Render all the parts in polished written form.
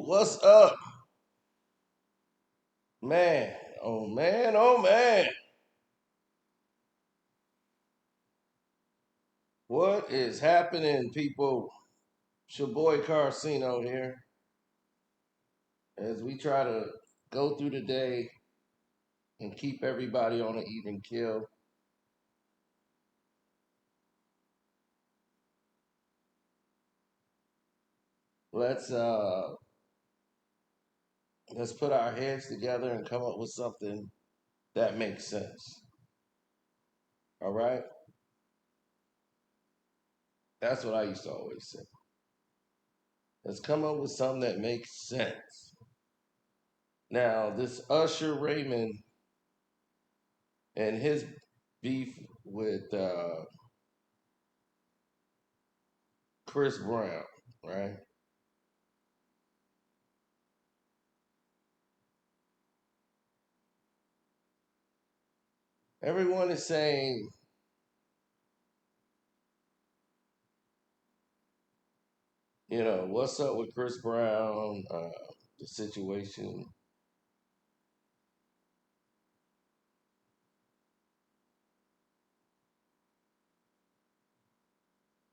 What's up? Man, oh man, oh man. What is happening, people? It's your boy Carcino here. As we try to go through the day and keep everybody on an even kill. Let's uh let's put our heads together and come up with something that makes sense. All right? That's what I used to always say. Let's come up with something that makes sense. Now, this Usher Raymond and his beef with Chris Brown, right? Everyone is saying, what's up with Chris Brown, the situation,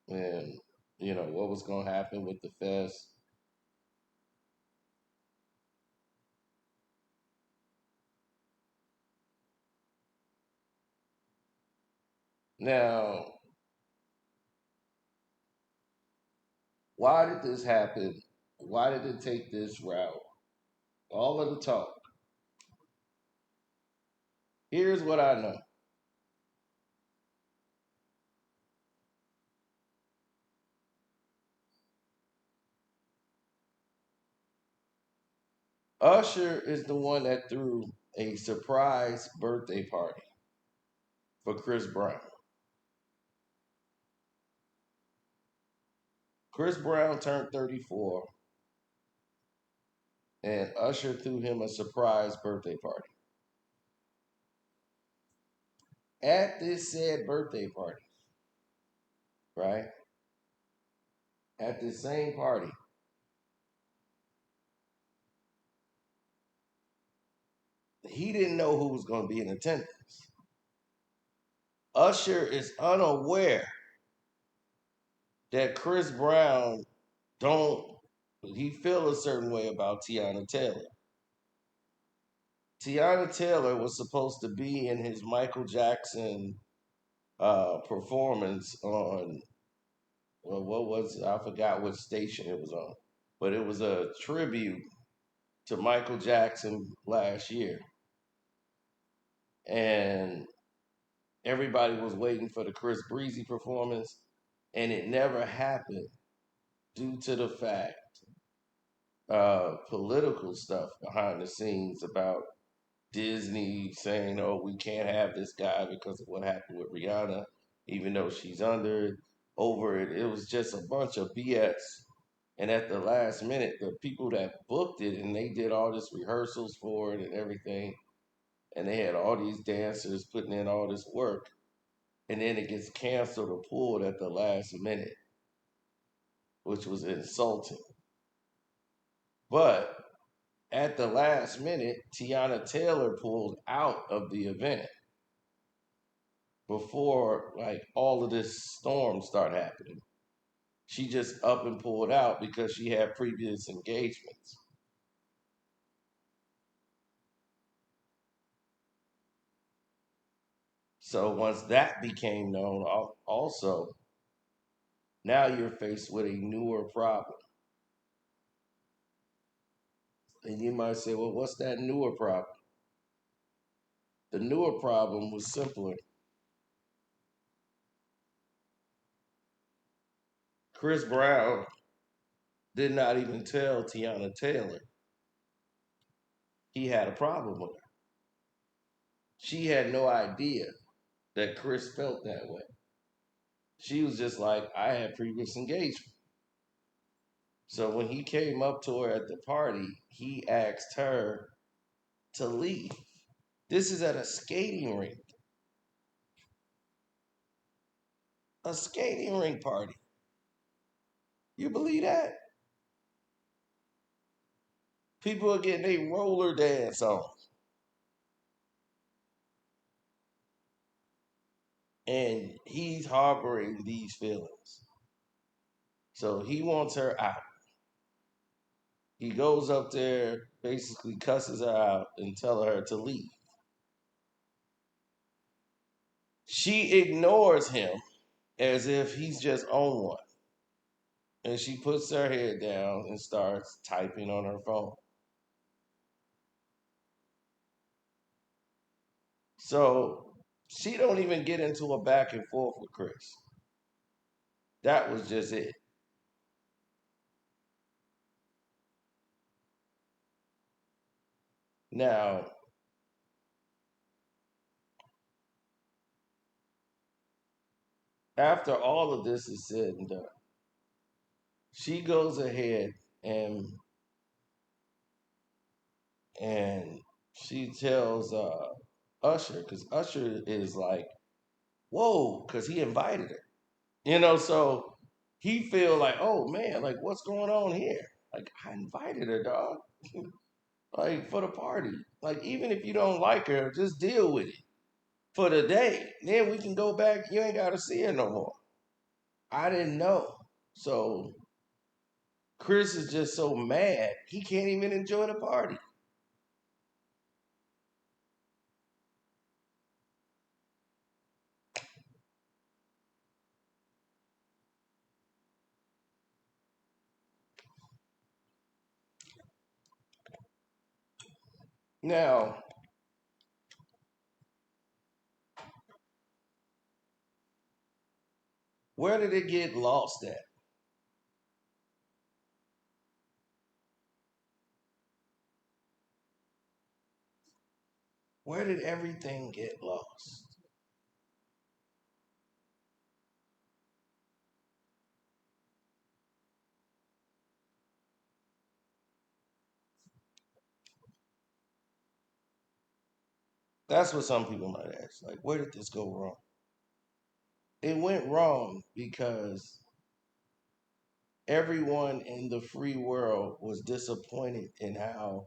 and, what was going to happen with the fest. Now, why did this happen? Why did it take this route? All of the talk. Here's what I know. Usher is the one that threw a surprise birthday party for Chris Brown. Chris Brown turned 34, and Usher threw him a surprise birthday party. At this said birthday party, right? At this same party, he didn't know who was going to be in attendance. Usher is unaware that Chris Brown don't he feel a certain way about Teyana Taylor. Teyana Taylor was supposed to be in his Michael Jackson performance on what was I forgot what station it was on, but it was a tribute to Michael Jackson last year, and everybody was waiting for the Chris Breezy performance, and it never happened due to the fact political stuff behind the scenes about Disney saying, "Oh, we can't have this guy because of what happened with Rihanna, even though she's under it, over it." It was just a bunch of BS. And at the last minute, the people that booked it and they did all this rehearsals for it and everything, and they had all these dancers putting in all this work, and then it gets canceled or pulled at the last minute, which was insulting. But at the last minute, Tiana Taylor pulled out of the event before like all of this storm started happening. She just up and pulled out because she had previous engagements. So once that became known, also now you're faced with a newer problem. And you might say, well, what's that newer problem? The newer problem was simpler. Chris Brown did not even tell Tiana Taylor he had a problem with her. She had no idea that Chris felt that way. She was just like, I had previous engagement. So when he came up to her at the party, he asked her to leave. This is at a skating rink, a skating rink party. You believe that? People are getting a roller dance on. And he's harboring these feelings. So he wants her out. He goes up there, basically cusses her out and tell her to leave. She ignores him as if he's just on one. And she puts her head down and starts typing on her phone. So she don't even get into a back and forth with Chris. That was just it. Now, after all of this is said and done, she goes ahead and and she tells Usher, because Usher is like, whoa, because he invited her. So he feel like, oh man, like what's going on here? Like I invited her, dog. Like for the party. Like even if you don't like her, just deal with it for the day. Then we can go back. You ain't gotta see her no more. I didn't know. So Chris is just so mad he can't even enjoy the party. Now, where did it get lost at? Where did everything get lost? That's what some people might ask. Like, where did this go wrong? It went wrong because everyone in the free world was disappointed in how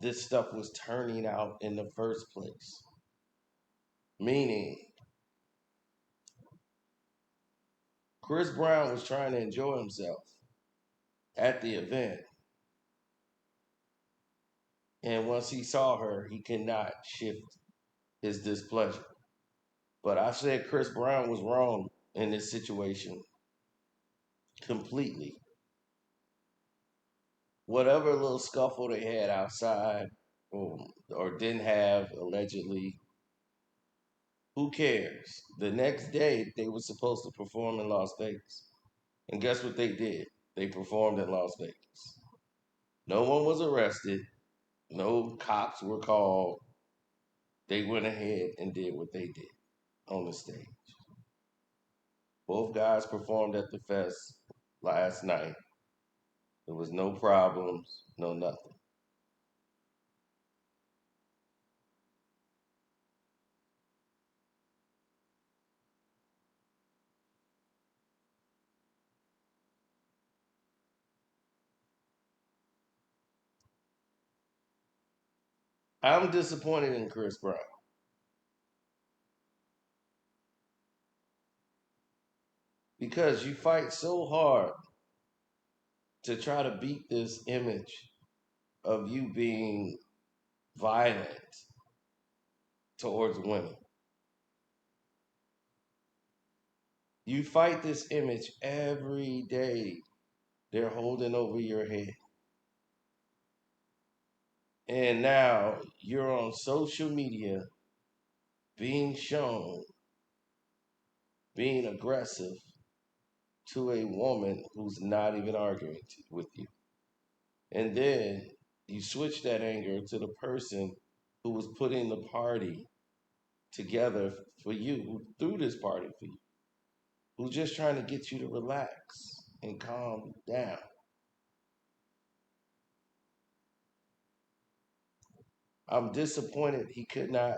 this stuff was turning out in the first place. Meaning, Chris Brown was trying to enjoy himself at the event, and once he saw her, he could not shift his displeasure. But I said Chris Brown was wrong in this situation completely. Whatever little scuffle they had outside or didn't have allegedly, who cares? The next day they were supposed to perform in Las Vegas. And guess what they did? They performed in Las Vegas. No one was arrested. No cops were called. They went ahead and did what they did on the stage. Both guys performed at the fest last night. There was no problems, no nothing. I'm disappointed in Chris Brown because you fight so hard to try to beat this image of you being violent towards women. You fight this image every day. They're holding over your head. And now you're on social media being shown being aggressive to a woman who's not even arguing with you. And then you switch that anger to the person who was putting the party together for you, who threw this party for you, who's just trying to get you to relax and calm down. I'm disappointed he could not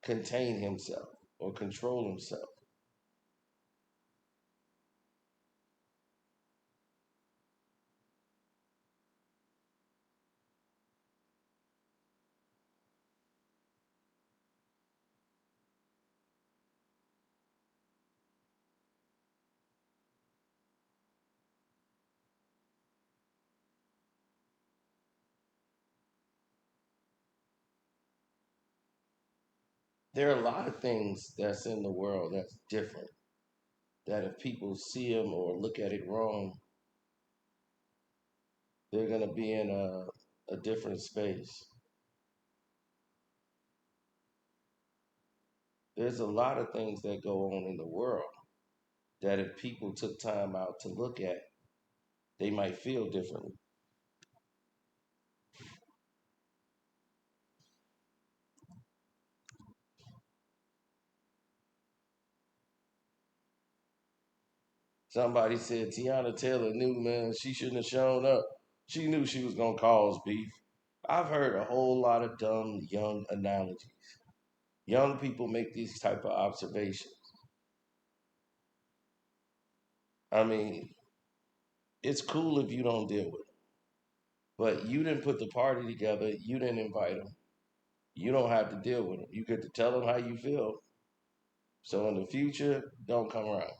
contain himself or control himself. There are a lot of things that's in the world that's different. That if people see them or look at it wrong, they're gonna be in a different space. There's a lot of things that go on in the world that if people took time out to look at, they might feel differently. Somebody said Teyana Taylor knew, man, she shouldn't have shown up. She knew she was gonna cause beef. I've heard a whole lot of dumb young analogies. Young people make these type of observations. I mean, it's cool if you don't deal with it, but you didn't put the party together. You didn't invite them. You don't have to deal with them. You get to tell them how you feel. So in the future, don't come around.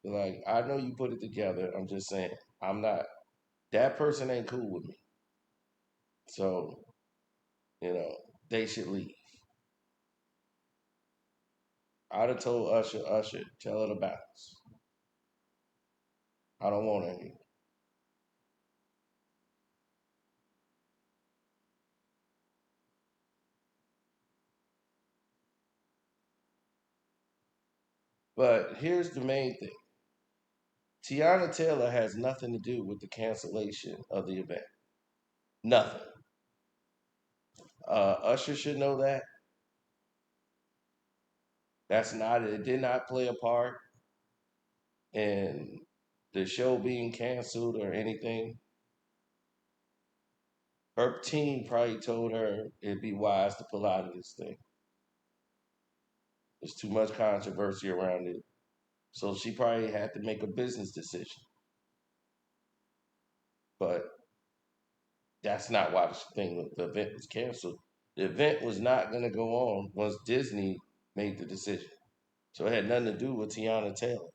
Like, I know you put it together. I'm just saying, I'm not. That person ain't cool with me. So, you know, they should leave. I'd have told Usher, Usher, tell her to bounce. I don't want her here. But here's the main thing. Tiana Taylor has nothing to do with the cancellation of the event. Nothing. Usher should know that. That's not it. Did not play a part in the show being canceled or anything. Her team probably told her it'd be wise to pull out of this thing. There's too much controversy around it. So she probably had to make a business decision. But that's not why the event was canceled. The event was not going to go on once Disney made the decision. So it had nothing to do with Tiana Taylor.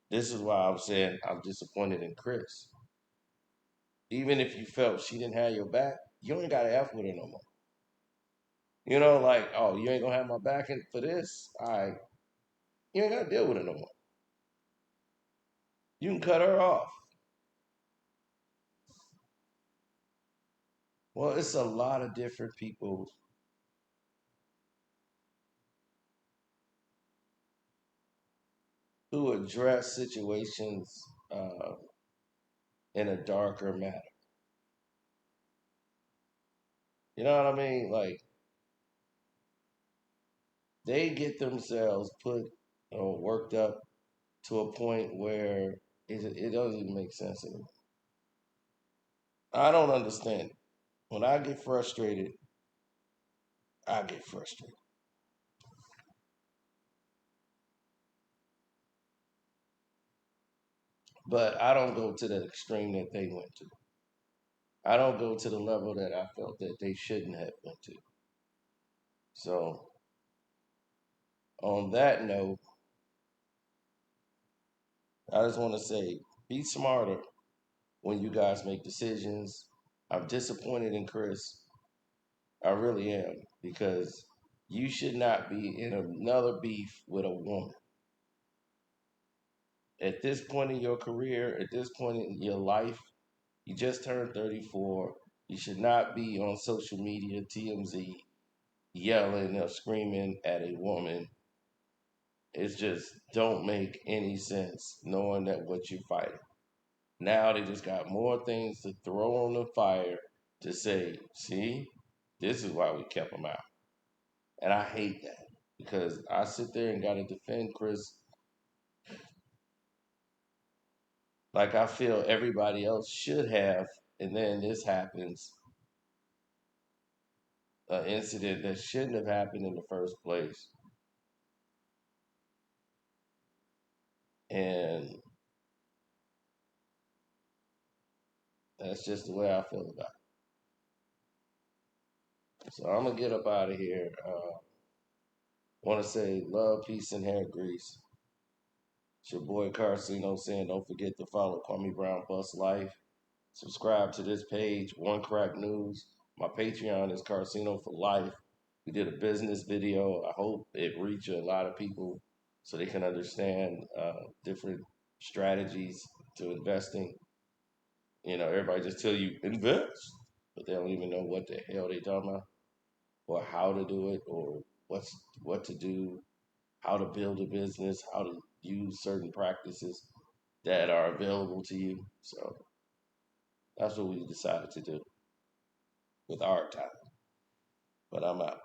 This is why I'm saying I'm disappointed in Chris. Even if you felt she didn't have your back, you ain't got to F with her no more. You know, like, oh, you ain't gonna have my back for this. All right, you ain't gotta deal with it no more. You can cut her off. Well, it's a lot of different people who address situations in a darker manner. You know what I mean? Like they get themselves put, worked up to a point where it doesn't even make sense anymore. I don't understand it. When I get frustrated, I get frustrated. But I don't go to the extreme that they went to. I don't go to the level that I felt that they shouldn't have went to. So on that note, I just want to say be smarter when you guys make decisions. I'm disappointed in Chris. I really am because you should not be in another beef with a woman. At this point in your career, at this point in your life, you just turned 34. You should not be on social media, TMZ, yelling or screaming at a woman. It just don't make any sense knowing that what you're fighting. Now they just got more things to throw on the fire to say, see, this is why we kept him out. And I hate that because I sit there and got to defend Chris like I feel everybody else should have. And then this happens, an incident that shouldn't have happened in the first place. And that's just the way I feel about it. So I'm going to get up out of here. Want to say love, peace, and hair grease. It's your boy Carcino saying don't forget to follow Kwame Brown Bus Life. Subscribe to this page, One Crack News. My Patreon is Casino for Life. We did a business video. I hope it reached a lot of people so they can understand different strategies to investing. Everybody just tell you invest, but they don't even know what the hell they talking about, or how to do it, or what to do, how to build a business, how to use certain practices that are available to you. So that's what we decided to do with our time. But I'm out.